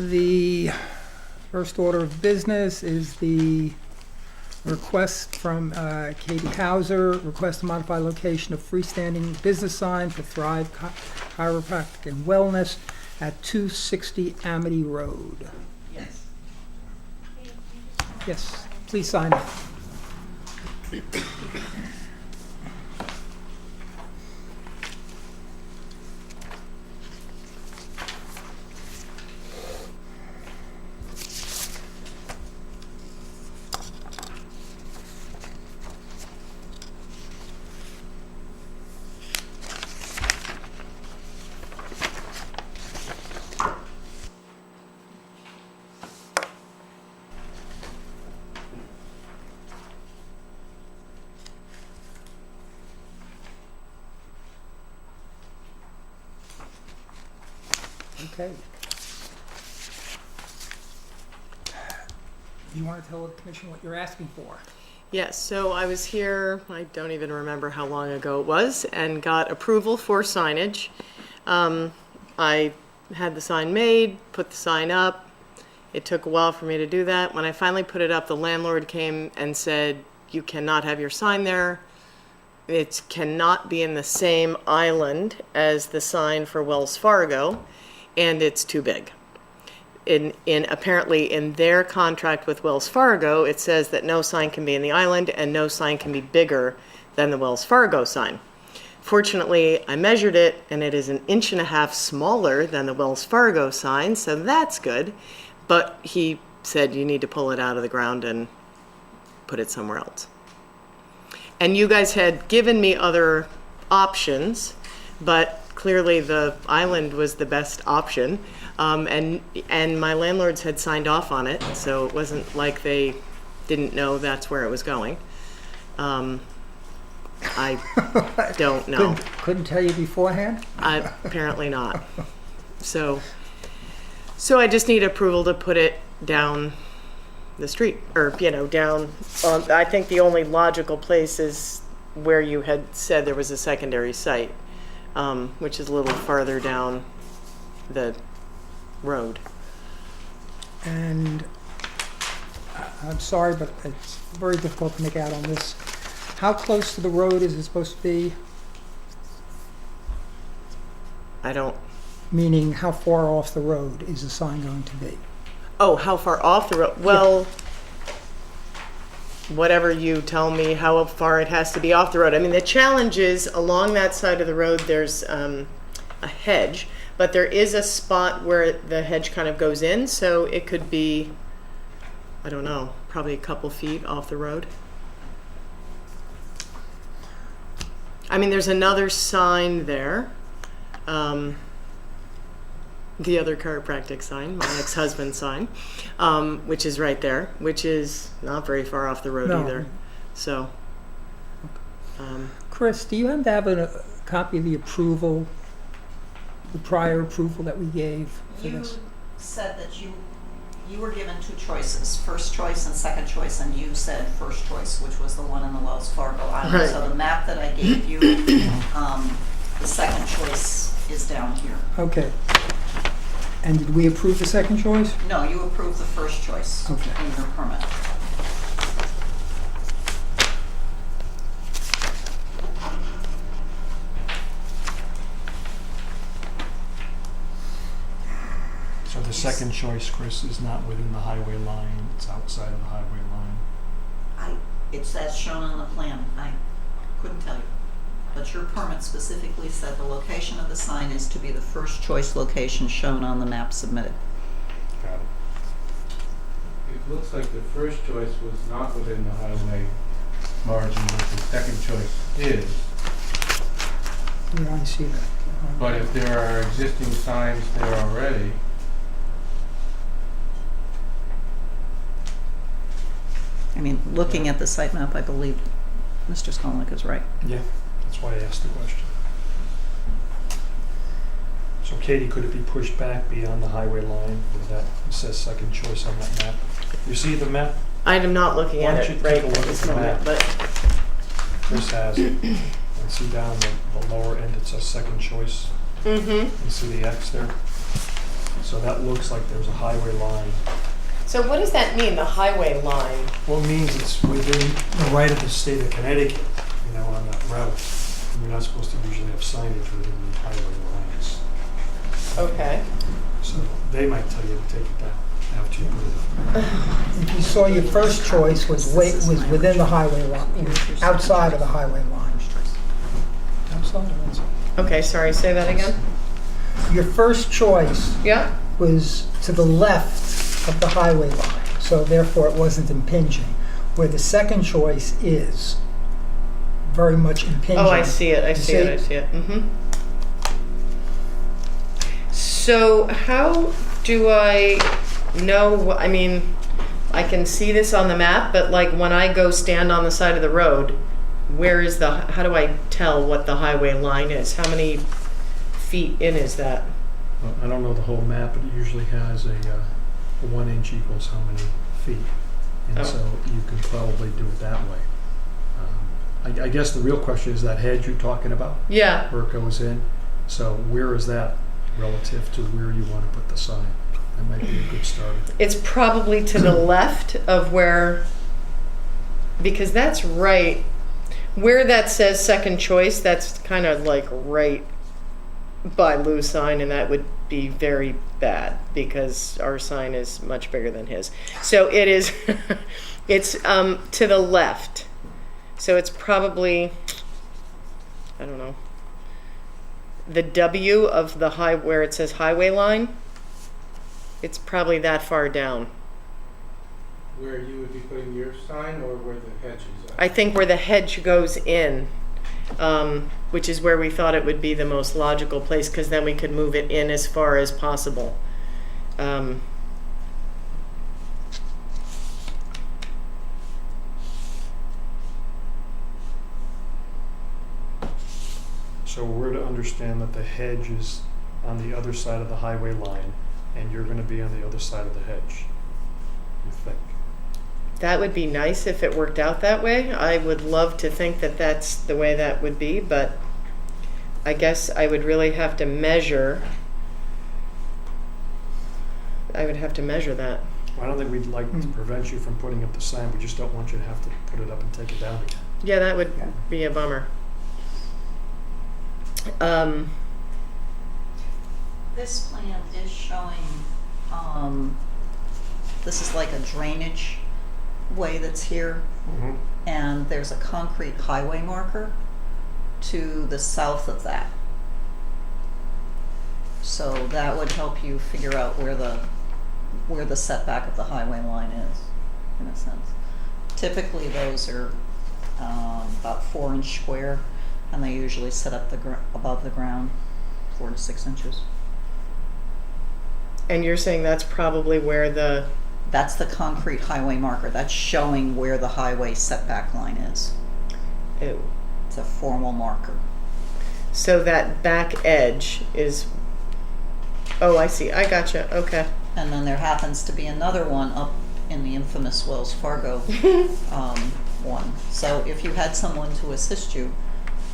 The first order of business is the request from Katie Hauser, request to modify location of freestanding business sign for Thrive Chiropractic and Wellness at 260 Amity Road. Yes. Yes, please sign it. Okay. You want to tell the commission what you're asking for? Yes, so I was here, I don't even remember how long ago it was, and got approval for signage. I had the sign made, put the sign up. It took a while for me to do that. When I finally put it up, the landlord came and said, "You cannot have your sign there. It cannot be in the same island as the sign for Wells Fargo, and it's too big." Apparently in their contract with Wells Fargo, it says that no sign can be in the island and no sign can be bigger than the Wells Fargo sign. Fortunately, I measured it and it is 1.5 inches smaller than the Wells Fargo sign, so that's good. But he said you need to pull it out of the ground and put it somewhere else. And you guys had given me other options, but clearly the island was the best option. And my landlords had signed off on it, so it wasn't like they didn't know that's where it was going. I don't know. Couldn't tell you beforehand? Apparently not. So I just need approval to put it down the street, or down. I think the only logical place is where you had said there was a secondary site, which is a little farther down the road. And I'm sorry, but it's very difficult to make out on this. How close to the road is it supposed to be? I don't. Meaning, how far off the road is the sign going to be? Oh, how far off the road? Well, whatever you tell me how far it has to be off the road. I mean, the challenge is along that side of the road there's a hedge, but there is a spot where the hedge kind of goes in, so it could be, I don't know, probably a couple feet off the road. I mean, there's another sign there. The other chiropractic sign, my ex-husband's sign, which is right there, which is not very far off the road either. So, Chris, do you happen to have a copy of the approval, the prior approval that we gave for this? You said that you were given two choices, first choice and second choice, and you said first choice, which was the one in the Wells Fargo Island. Right. So the map that I gave you, the second choice is down here. Okay. And did we approve the second choice? No, you approved the first choice Okay. in your permit. So the second choice, Chris, is not within the highway line, it's outside of the highway line. It's as shown on the plan. I couldn't tell you. But your permit specifically said the location of the sign is to be the first choice location shown on the map submitted. Got it. It looks like the first choice was not within the highway margin, but the second choice is. Yeah, I see that. But if there are existing signs there already, I mean, looking at the site map, I believe Mr. Skolnick is right. Yeah, that's why I asked the question. So Katie, could it be pushed back beyond the highway line? Because that says second choice on that map. You see the map? I am not looking Why at don't it you right take a at look this at the moment, map? but Chris has it. And see down the lower end, it says second choice. mm-hmm. You see the X there? So that looks like there's a highway line. So what does that mean, the highway line? Well, it means it's within the right of the state of Connecticut, you know, on that route. And you're not supposed to usually have signage within the highway lines. Okay. So they might tell you to take it down after you put it up. If you saw your first choice was within the highway line, outside of the highway line. Outside or inside? Okay, sorry, say that again? Your first choice Yeah? was to the left of the highway line, so therefore it wasn't impinging. Where the second choice is very much impinging. Oh, I see it, I You see it, I see it. So how do I know, I mean, I can see this on the map, but like when I go stand on the side of the road, how do I tell what the highway line is? How many feet in is that? Well, I don't know the whole map, but it usually has a 1 inch equals how many feet. And Oh. so you can probably do it that way. I guess the real question is that hedge you're talking about, Yeah, where it goes in. So where is that relative to where you want to put the sign? That might be a good start. it's probably to the left of where, because that's right, where that says second choice, that's kind of like right by Lou's sign, and that would be very bad because our sign is much bigger than his. So it is, it's to the left. So it's probably, I don't know, the W of the where it says highway line, it's probably that far down. Where you would be putting your sign or where the hedge is at? I think where the hedge goes in, which is where we thought it would be the most logical place, because then we could move it in as far as possible. So we're to understand that the hedge is on the other side of the highway line, and you're going to be on the other side of the hedge, you think? That would be nice if it worked out that way. I would love to think that that's the way that would be, but I guess I would really have to measure. I would have to measure that. I don't think we'd like to prevent you from putting up the sign. We just don't want you to have to put it up and take it down again. Yeah, that would be a bummer. This plan is showing, this is like a drainage way that's here, and there's a concrete highway marker to the south of that. So that would help you figure out where the setback of the highway line is, in a sense. Typically those are about 4 inch square, and they usually set up above the ground 4 to 6 inches. And you're saying that's probably where That's the concrete highway marker. That's showing where the highway setback line is. ew. It's a formal marker. So that back edge is, oh, I see. I gotcha. Okay. And then there happens to be another one up in the infamous Wells Fargo one. So if you had someone to assist you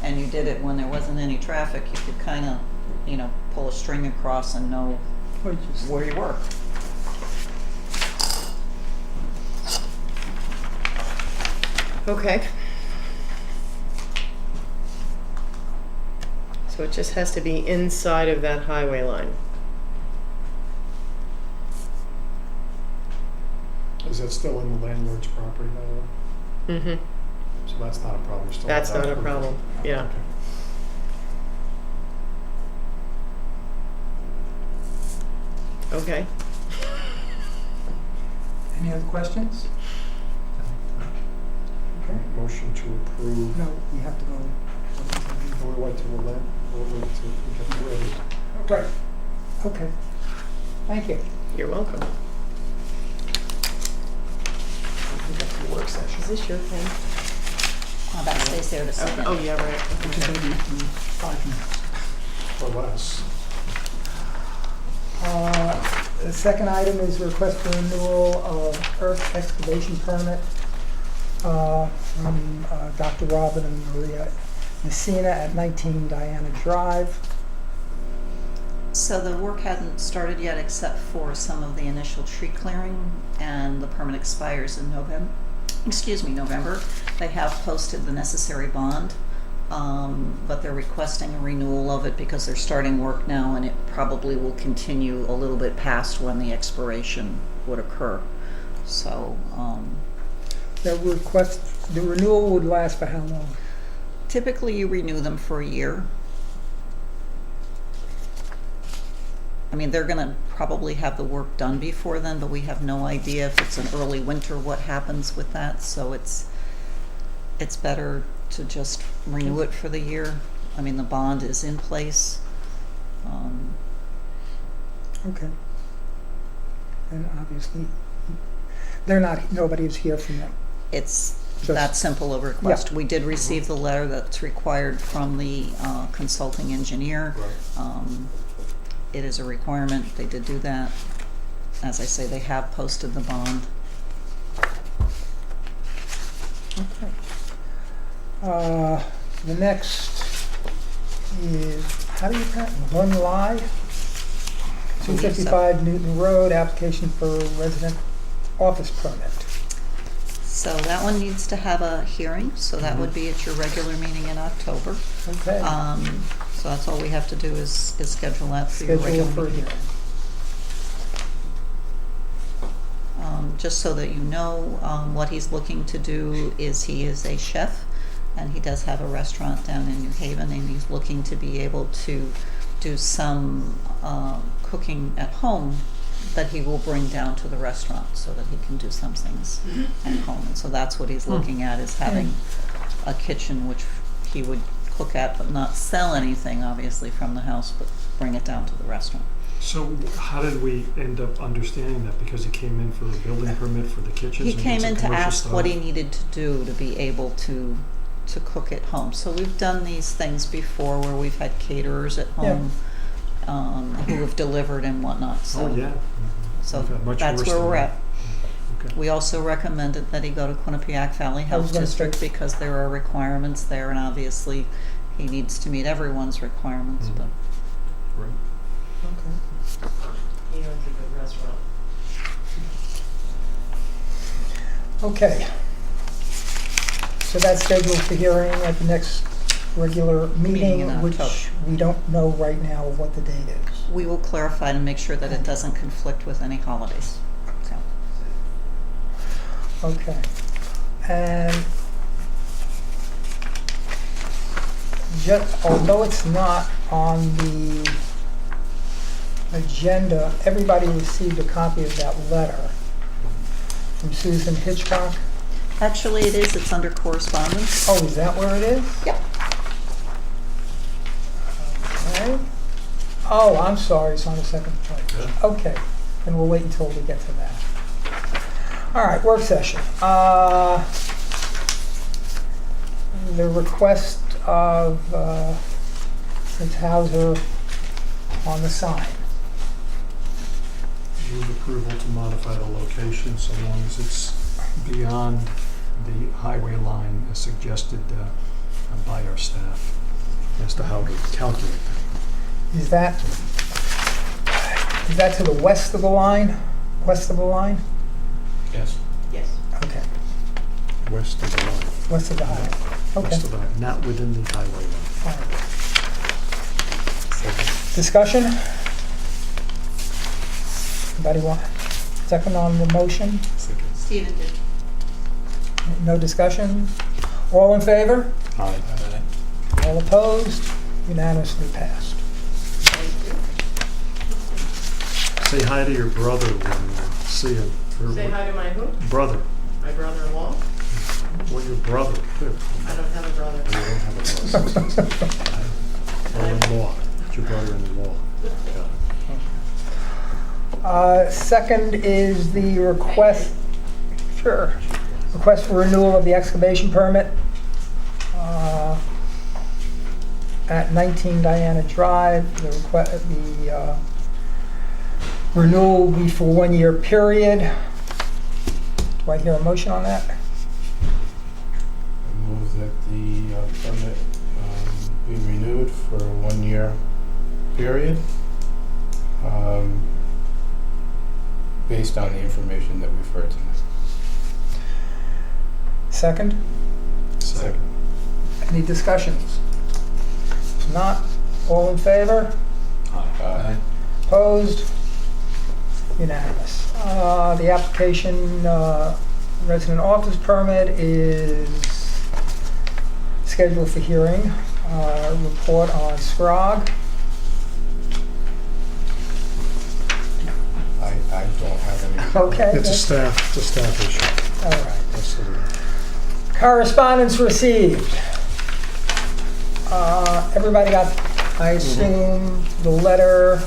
and you did it when there wasn't any traffic, you could kind of, pull a string across and know where you were. Okay. So it just has to be inside of that highway line. Is that still in the landlord's property, by the way? Mm-hmm. So that's not a problem. You're still That's allowed not a to- problem. Yeah. Okay. Okay. Any other questions? Okay. Motion to approve. No, we have to go. Or wait till we get the ready. Right. Okay. Thank you. You're welcome. Work session. Is this your pen? That stays there to second. Oh, yeah, right. Which is going to be 5 minutes. Or less. The second item is request for renewal of earth excavation permit from Dr. Robin and Maria Messina at 19 Diana Drive. So the work hadn't started yet except for some of the initial tree clearing, and the permit expires in November. November. They have posted the necessary bond, but they're requesting a renewal of it because they're starting work now, and it probably will continue a little bit past when the expiration would occur. So The renewal would last for how long? typically you renew them for a year. I mean, they're gonna probably have the work done before then, but we have no idea if it's an early winter, what happens with that, so it's better to just renew it for the year. I mean, the bond is in place. Okay. And obviously, nobody's here from them. It's Just- that simple a request. We did receive the letter that's required from the consulting engineer. It is a requirement, they did do that. As I say, they have posted the bond. Okay. The next is, how do you pronounce it? One Lie? 255 Newton Road, application for resident office permit. So that one needs to have a hearing, so that would be at your regular meeting in October. Okay. So that's all we have to do is schedule that for your Schedule regular for a meeting. hearing. Just so that you know, what he's looking to do is he is a chef, and he does have a restaurant down in New Haven, and he's looking to be able to do some cooking at home that he will bring down to the restaurant so that he can do some things at home. And so that's what he's looking at, is having a kitchen which he would cook at, but not sell anything, obviously, from the house, but bring it down to the restaurant. So how did we end up understanding that? Because he came in for a building permit for the kitchens? He and came it's a in to commercial ask what he style? needed to do to be able to cook at home. So we've done these things before where we've had caterers at home who have delivered and whatnot. So, Oh, yeah. so Okay, much that's worse where than we're that. at. Okay. We also recommended that he go to Quinnipiac Valley was Health gonna District say- because there are requirements there, and obviously he needs to meet everyone's requirements. Mhm. But Right. Okay. He owns a good restaurant. Okay. So that's scheduled for hearing at the next regular Meeting in meeting, which October. we don't know right now what the date is. we will clarify to make sure that it doesn't conflict with any holidays. So. Okay. And although it's not on the agenda, everybody received a copy of that letter from Susan Hitchcock. Actually, it is. It's under correspondence. Oh, is that where it is? Yep. Okay. Oh, I'm sorry, it's on the second page. Okay, then we'll wait until we get to that. All right, work session. The request of Ms. Hauser on the sign. Move approval to modify the location so long as it's beyond the highway line as suggested by our staff as to how to calculate that. Is that to the west of the line? West of the line? Yes. Yes. Okay, West of the line. west of the highway. Okay. West of the, not within the highway line. All right. Discussion? Anybody want second on the motion? Stephen did. No discussion? All in favor? Aye. All opposed? Unanimously passed. Say hi to your brother when you see him. Or Say hi to my who? brother. My brother-in-law? Well, your brother, too. I don't have a brother. You don't have a brother. Brother-in-law. It's your brother-in-law. Second is the request, request for renewal of the excavation permit at 19 Diana Drive. The renewal will be for 1 year period. Do I hear a motion on that? I move that the permit be renewed for a 1 year period. based on the information that we've heard tonight. Second? Second. Any discussions? If not, all in favor? Opposed? Unanimous. The application, resident office permit is scheduled for hearing. Report on SCROG. I don't have any. Okay. It's a staff issue. All right. That's the Correspondence received. Everybody got, I assume, the letter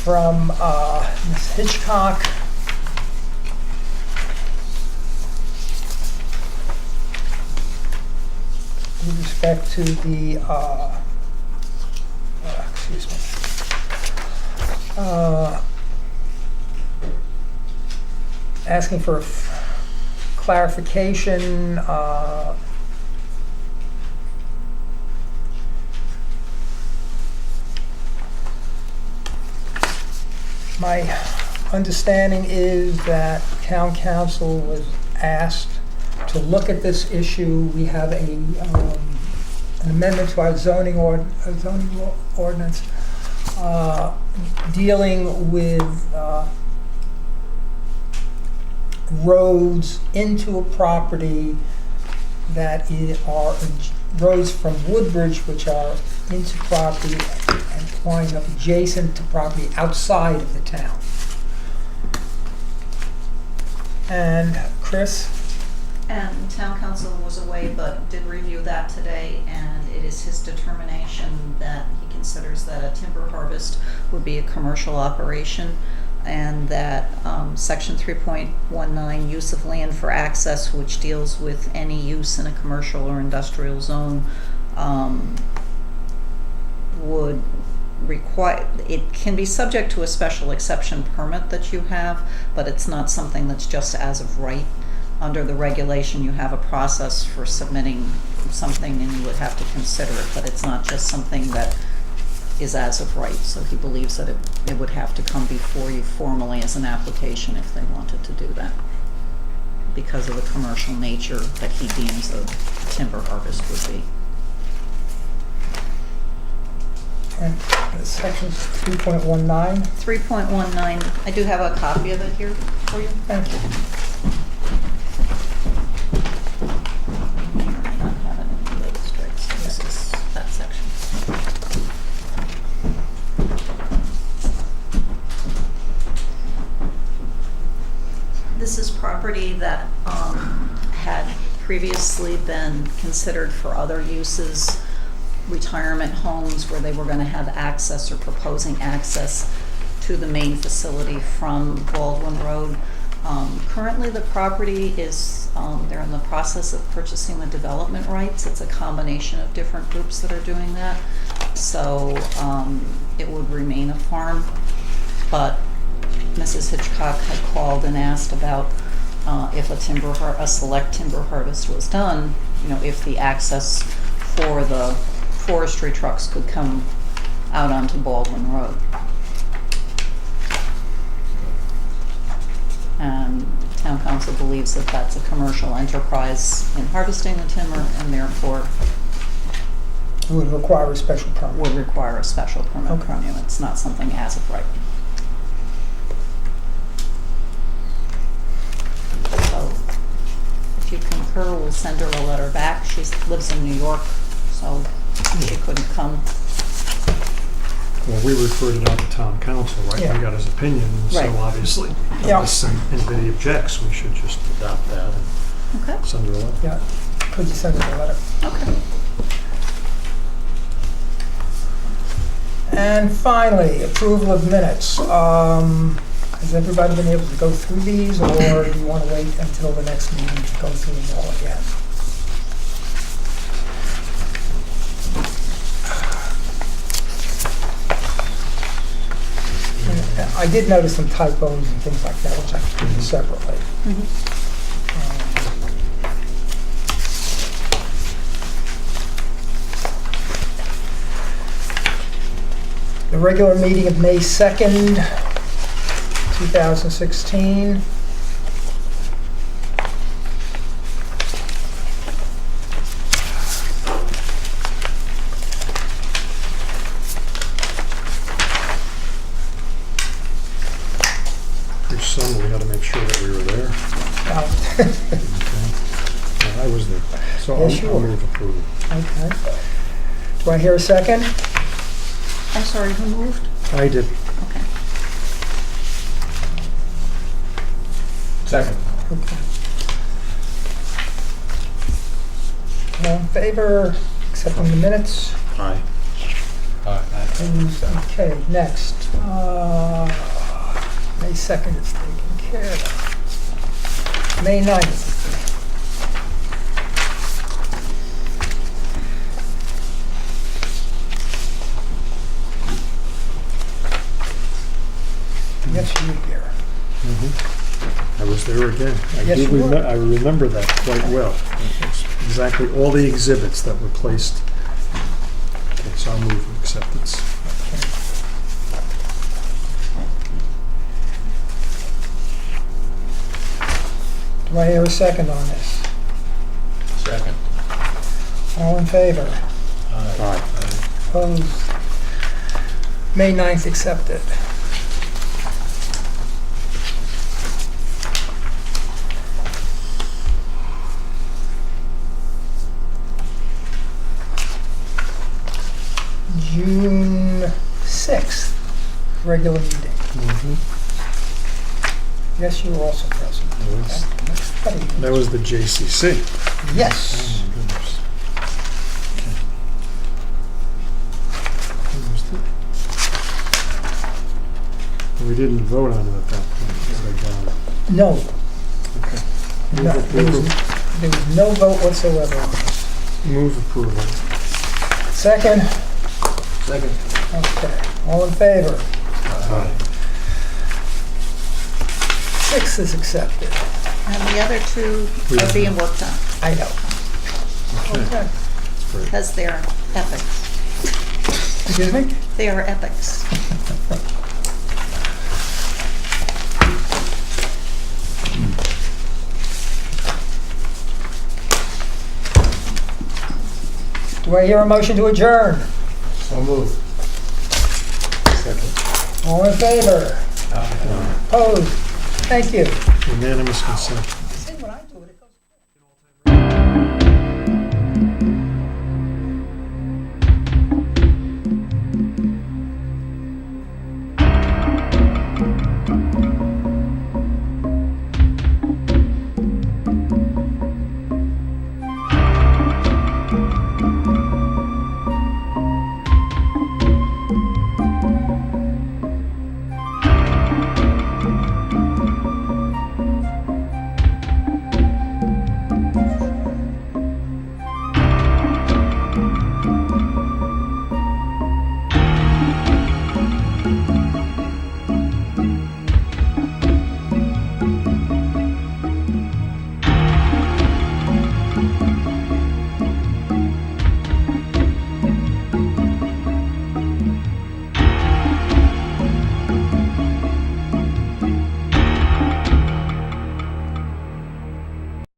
from Ms. Hitchcock. With respect to the, excuse me. Asking for clarification, my understanding is that town council was asked to look at this issue. We have an amendment to our zoning ordinance dealing with roads into a property that are roads from Woodbridge, which are into property and wind up adjacent to property outside of the town. And Chris? And town council was away, but did review that today, and it is his determination that he considers that a timber harvest would be a commercial operation, and that section 3.19, use of land for access, which deals with any use in a commercial or industrial zone, would require, it can be subject to a special exception permit that you have, but it's not something that's just as of right. Under the regulation, you have a process for submitting something and you would have to consider it, but it's not just something that is as of right. So he believes that it would have to come before you formally as an application if they wanted to do that, because of the commercial nature that he deems a timber harvest would be. And section 3.19. 3.19, I do have a copy of it here for you. Thank you. I don't have it in the latest regs, so this is that section. This is property that had previously been considered for other uses, retirement homes where they were going to have access or proposing access to the main facility from Baldwin Road. Currently the property is, they're in the process of purchasing the development rights. It's a combination of different groups that are doing that. So it would remain a farm, but Mrs. Hitchcock had called and asked about if a select timber harvest was done, you know, if the access for the forestry trucks could come out onto Baldwin Road. And town council believes that that's a commercial enterprise in harvesting the timber, and therefore It would require a special permit. would require a special permit Okay. from you. It's not something as of right. So if you concur, we'll send her a letter back. She lives in New York, so she couldn't come. Well, we referred it out to town council, right? Yeah. We got his opinion, so Right. obviously, Yeah. unless anybody objects, we should just adopt that Okay. and send her a letter. Yeah, could you send us a letter? Okay. And finally, approval of minutes. Has everybody been able to go through these, or do you want to wait until the next meeting to go through them all again? And I did notice some typos and things like that, which I can do separately. The regular meeting of May 2nd, 2016. There's some, we gotta make sure that we were there. Oh, Okay. Yeah, I was there. So Yes, you I'll were. move approval. Okay. Do I hear a second? I'm sorry, who moved? I did. Okay. Second. Okay. All in favor, accepting the minutes? Aye. Opposed? Okay, next. May 2nd is taken care of. May 9th. Yes, you were here. I was there again. Yes, you were. I remember that quite well. It's exactly all the exhibits that were placed. Okay, so I'll move acceptance. Do I hear a second on this? Second. All in favor? Aye. Opposed? May 9th accepted. June 6th, regular meeting. Yes, you were also present. was. Okay, next page. That was the JCC. Yes. Oh, my goodness. Okay. Who was that? We didn't vote on it at that point, because I got it. No, Okay. no, Move approval. there was no vote whatsoever on this. Move approval. Second? Second. Okay, all in favor? Aye. 6th is accepted. And the other two We are don't being worked on I know. Okay. Okay. That's great. because they're epics. Excuse me? They are epics. Do I hear a motion to adjourn? So moved. Second. All in favor? Opposed? Thank you. Unanimous consent.